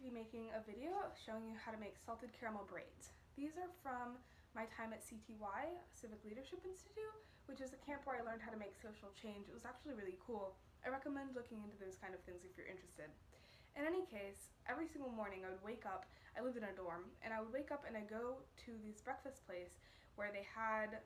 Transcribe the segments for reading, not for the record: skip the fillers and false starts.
be making a video showing you how to make salted caramel braids. These are from my time at CTY, Civic Leadership Institute, which is a camp where I learned how to make social change. It was actually really cool. I recommend looking into those kind of things if you're interested. In any case, every single morning I would wake up, I lived in a dorm, and I would wake up and I'd go to this breakfast place where they had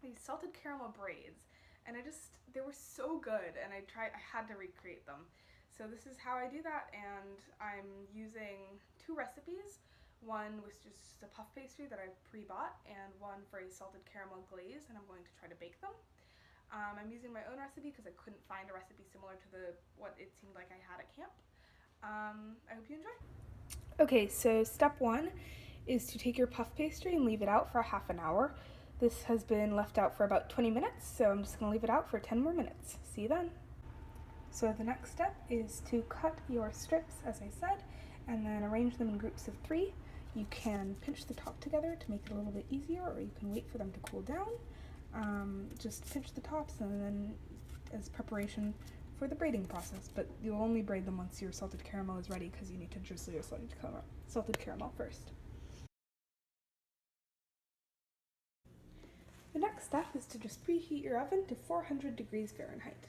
these salted caramel braids, and they were so good, and I had to recreate them. So this is how I do that, and I'm using two recipes. One was just a puff pastry that I pre-bought, and one for a salted caramel glaze, and I'm going to try to bake them. I'm using my own recipe because I couldn't find a recipe similar to what it seemed like I had at camp. I hope you enjoy. Okay, so step one is to take your puff pastry and leave it out for half an hour. This has been left out for about 20 minutes, so I'm just going to leave it out for 10 more minutes. See you then. So the next step is to cut your strips, as I said, and then arrange them in groups of 3. You can pinch the top together to make it a little bit easier, or you can wait for them to cool down. Just pinch the tops and then as preparation for the braiding process, but you'll only braid them once your salted caramel is ready because you need to drizzle your salted caramel first. The next step is to just preheat your oven to 400 degrees Fahrenheit.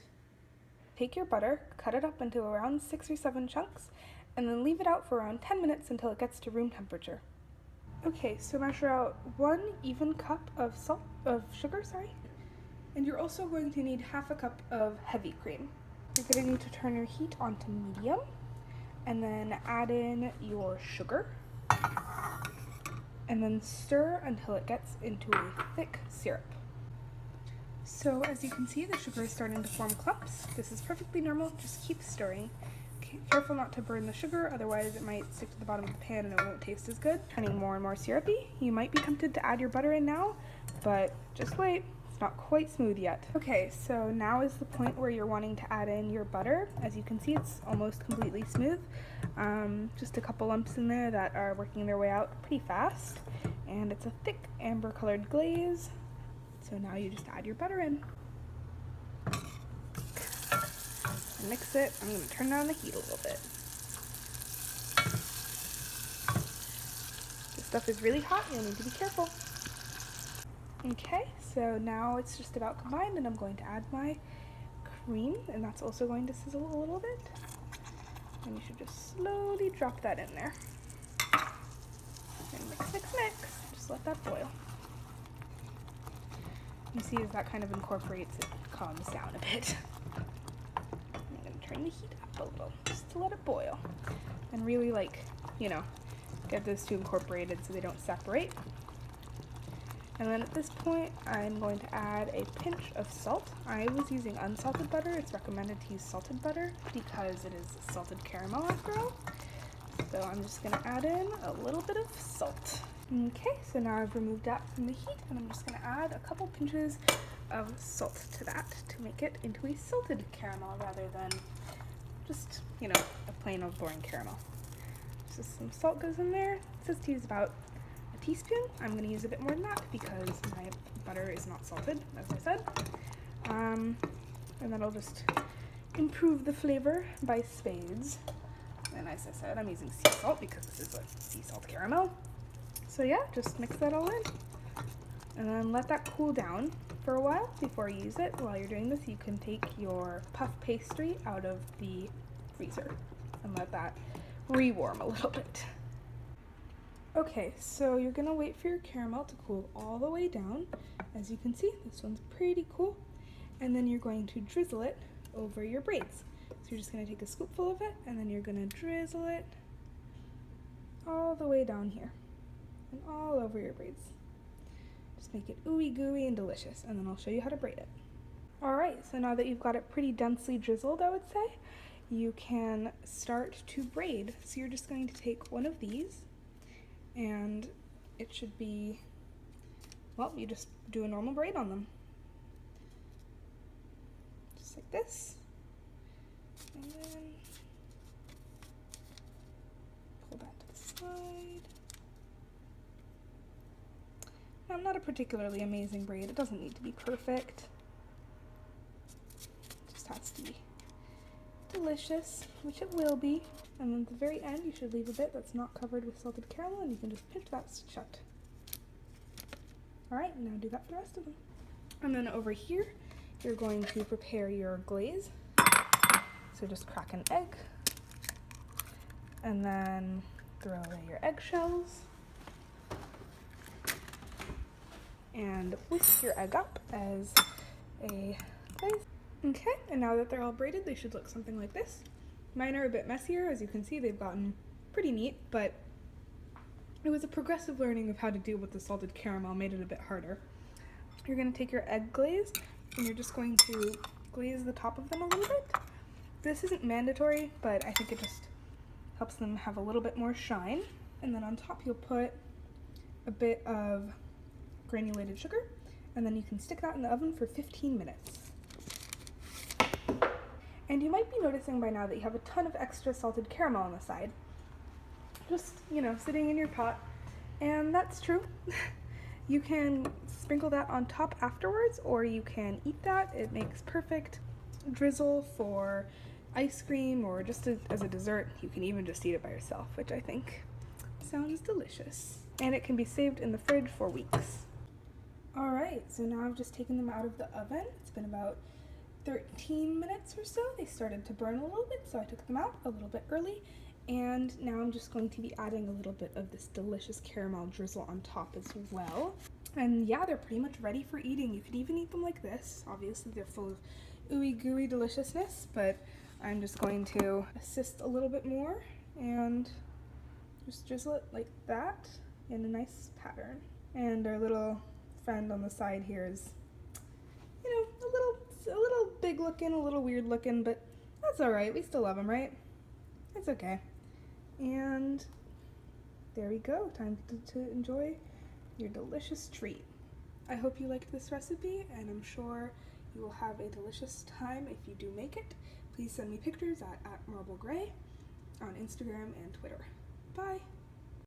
Take your butter, cut it up into around 6 or 7 chunks, and then leave it out for around 10 minutes until it gets to room temperature. Okay, so measure out 1 even cup of sugar, and you're also going to need half a cup of heavy cream. You're going to need to turn your heat onto medium, and then add in your sugar, and then stir until it gets into a thick syrup. So as you can see, the sugar is starting to form clumps. This is perfectly normal, just keep stirring. Careful not to burn the sugar, otherwise it might stick to the bottom of the pan and it won't taste as good. Turning more and more syrupy. You might be tempted to add your butter in now, but just wait, it's not quite smooth yet. Okay, so now is the point where you're wanting to add in your butter. As you can see, it's almost completely smooth. Just a couple lumps in there that are working their way out pretty fast. And it's a thick amber colored glaze. So now you just add your butter in. And mix it. I'm going to turn down the heat a little bit. This stuff is really hot, you'll need to be careful. Okay, so now it's just about combined, and I'm going to add my cream, and that's also going to sizzle a little bit. And you should just slowly drop that in there. And mix, mix, mix. Just let that boil. You see as that kind of incorporates, it calms down a bit. I'm going to turn the heat up a little, just to let it boil. And really, get those two incorporated so they don't separate. And then at this point, I'm going to add a pinch of salt. I was using unsalted butter. It's recommended to use salted butter because it is salted caramel after all. So I'm just going to add in a little bit of salt. Okay, so now I've removed that from the heat, and I'm just going to add a couple pinches of salt to that to make it into a salted caramel rather than just, a plain old boring caramel. Just some salt goes in there. It says to use about a teaspoon. I'm going to use a bit more than that because my butter is not salted, as I said. And that'll just improve the flavor by spades. And as I said, I'm using sea salt because this is a sea salt caramel. So yeah, just mix that all in. And then let that cool down for a while before you use it. While you're doing this, you can take your puff pastry out of the freezer and let that re-warm a little bit. Okay, so you're gonna wait for your caramel to cool all the way down. As you can see, this one's pretty cool. And then you're going to drizzle it over your braids. So you're just gonna take a scoopful of it, and then you're gonna drizzle it all the way down here and all over your braids. Just make it ooey gooey and delicious, and then I'll show you how to braid it. Alright, so now that you've got it pretty densely drizzled, I would say, you can start to braid. So you're just going to take one of these, and it should be, well, you just do a normal braid on them. Just like this. And then pull that to the side. Now, not a particularly amazing braid. It doesn't need to be perfect. It just has to be delicious, which it will be. And then at the very end, you should leave a bit that's not covered with salted caramel, and you can just pinch that shut. All right, now do that for the rest of them. And then over here, you're going to prepare your glaze. So just crack an egg, and then throw away your eggshells, and whisk your egg up as a glaze. Okay, and now that they're all braided, they should look something like this. Mine are a bit messier. As you can see, they've gotten pretty neat, but it was a progressive learning of how to deal with the salted caramel, made it a bit harder. You're going to take your egg glaze, and you're just going to glaze the top of them a little bit. This isn't mandatory, but I think it just helps them have a little bit more shine. And then on top, you'll put a bit of granulated sugar, and then you can stick that in the oven for 15 minutes. And you might be noticing by now that you have a ton of extra salted caramel on the side, just, you know, sitting in your pot. And that's true. You can sprinkle that on top afterwards, or you can eat that. It makes perfect drizzle for ice cream, or just as a dessert. You can even just eat it by yourself, which I think sounds delicious. And it can be saved in the fridge for weeks. All right, so now I've just taken them out of the oven. It's been about 13 minutes or so. They started to burn a little bit, so I took them out a little bit early. And now I'm just going to be adding a little bit of this delicious caramel drizzle on top as well. And yeah, they're pretty much ready for eating. You could even eat them like this. Obviously, they're full of ooey gooey deliciousness, but I'm just going to assist a little bit more and just drizzle it like that in a nice pattern. And our little friend on the side here is, you know, a little big looking, a little weird looking, but that's all right. We still love him, right? It's okay. And there we go. Time to enjoy your delicious treat. I hope you liked this recipe, and I'm sure you will have a delicious time if you do make it. Please send me pictures at MarbleGray on Instagram and Twitter. Bye!